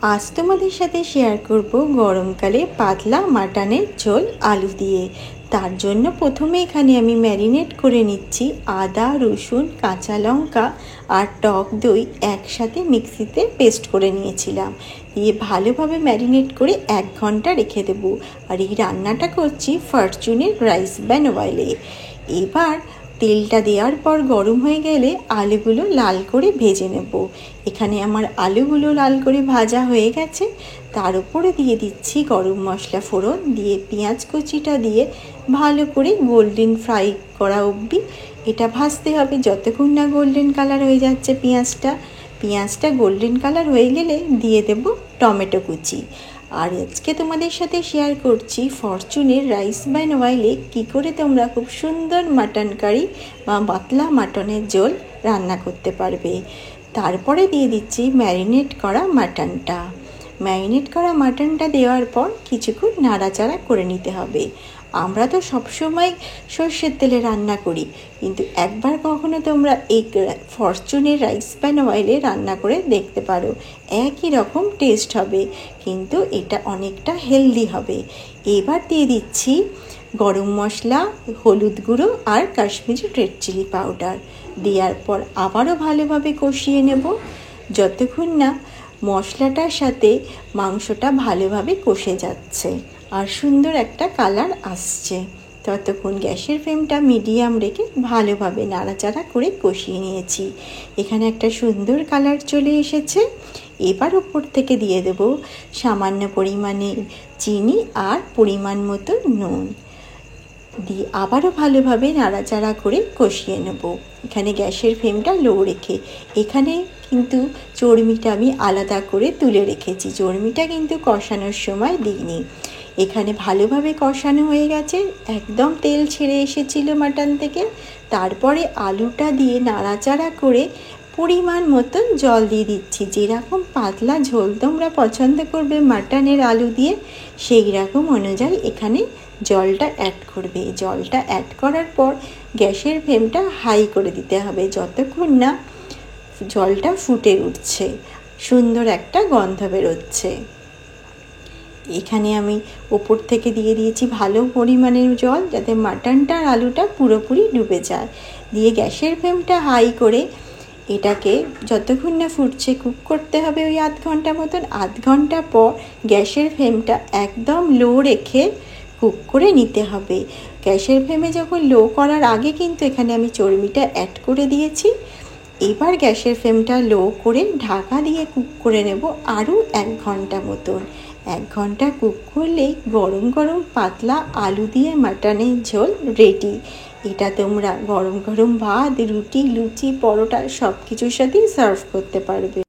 আজ তোমাদের সাথে শেয়ার করব গরমকালে পাতলা মাটনের ঝোল আলু দিয়ে। তার জন্য প্রথমে এখানে আমি ম্যারিনেট করে নিচ্ছি আদা, রসুন, কাঁচা লঙ্কা আর টক দই একসাথে মিক্সিতে পেস্ট করে নিয়েছিলাম। দিয়ে ভালোভাবে ম্যারিনেট করে 1 ঘন্টা রেখে দেবো। আর এই রান্নাটা করছি ফরচুনের রাইস ব্র্যান অয়েলে। এবার তেলটা দেওয়ার পর গরম হয়ে গেলে আলুগুলো লাল করে ভেজে নেব। এখানে আমার আলুগুলো লাল করে ভাজা হয়ে গেছে। তার উপরে দিয়ে দিচ্ছি গরম মশলা ফোড়ন, দিয়ে পেঁয়াজ কুচিটা দিয়ে ভালো করে গোল্ডেন ফ্রাই করা অবধি এটা ভাজতে হবে, যতক্ষণ না গোল্ডেন কালার হয়ে যাচ্ছে পেঁয়াজটা গোল্ডেন কালার হয়ে গেলে দিয়ে দেব টমেটো কুচি। আর আজকে তোমাদের সাথে শেয়ার করছি ফরচুনের রাইস ব্র্যান অয়েলে কী করে তোমরা খুব সুন্দর মাটন কারি বা পাতলা মাটনের ঝোল রান্না করতে পারবে। তারপরে দিয়ে দিচ্ছি ম্যারিনেট করা মাটনটা দেওয়ার পর কিছুক্ষণ নাড়াচাড়া করে নিতে হবে। আমরা তো সবসময় সর্ষের তেলে রান্না করি, কিন্তু একবার কখনো তোমরা এই ফরচুনের রাইস ব্র্যান অয়েলে রান্না করে দেখতে পারো। একই রকম টেস্ট হবে, কিন্তু এটা অনেকটা হেলদি হবে। এবার দিয়ে দিচ্ছি গরম মশলা, হলুদ গুঁড়ো আর কাশ্মীরি রেড চিলি পাউডার। দেওয়ার পর আবারও ভালোভাবে কষিয়ে নেব, যতক্ষণ না মশলাটার সাথে মাংসটা ভালোভাবে কষে যাচ্ছে আর সুন্দর একটা কালার আসছে। ততক্ষণ গ্যাসের ফ্লেমটা মিডিয়াম রেখে ভালোভাবে নাড়াচাড়া করে কষিয়ে নিয়েছি। এখানে একটা সুন্দর কালার চলে এসেছে। এবার ওপর থেকে দিয়ে দেব সামান্য পরিমাণে চিনি আর পরিমাণ মতো নুন, দিয়ে আবারও ভালোভাবে নাড়াচাড়া করে কষিয়ে নেব। এখানে গ্যাসের ফ্লেমটা লো রেখে। এখানে কিন্তু চর্বিটা আমি আলাদা করে তুলে রেখেছি, চর্বিটা কিন্তু কষানোর সময় দিইনি। এখানে ভালোভাবে কষানো হয়ে গেছে, একদম তেল ছেড়ে এসেছিল মাটন থেকে। তারপরে আলুটা দিয়ে নাড়াচাড়া করে পরিমাণ মতন জল দিয়ে দিচ্ছি। যেরকম পাতলা ঝোল তোমরা পছন্দ করবে মাটনের আলু দিয়ে, সেই রকম অনুযায়ী এখানে জলটা অ্যাড করবে। জলটা অ্যাড করার পর গ্যাসের ফ্লেমটা হাই করে দিতে হবে, যতক্ষণ না জলটা ফুটে উঠছে, সুন্দর একটা গন্ধ বেরোচ্ছে। এখানে আমি ওপর থেকে দিয়ে দিয়েছি ভালো পরিমাণের জল, যাতে মাটনটা আর আলুটা পুরোপুরি ডুবে যায়। দিয়ে গ্যাসের ফ্লেমটা হাই করে এটাকে যতক্ষণ না ফুটছে কুক করতে হবে ওই 1/2 ঘন্টা মতন। 1/2 ঘন্টা পর গ্যাসের ফ্লেমটা একদম লো রেখে কুক করে নিতে হবে। গ্যাসের ফ্লেমে যখন লো করার আগে কিন্তু এখানে আমি চর্বিটা অ্যাড করে দিয়েছি। এবার গ্যাসের ফ্লেমটা লো করে ঢাকা দিয়ে কুক করে নেব আরও 1 ঘন্টা মতন। 1 ঘন্টা কুক করলেই গরম গরম পাতলা আলু দিয়ে মাটনের ঝোল রেডি। এটা তোমরা গরম গরম ভাত, রুটি, লুচি, পরোটা সব কিছুর সাথেই সার্ভ করতে পারবে।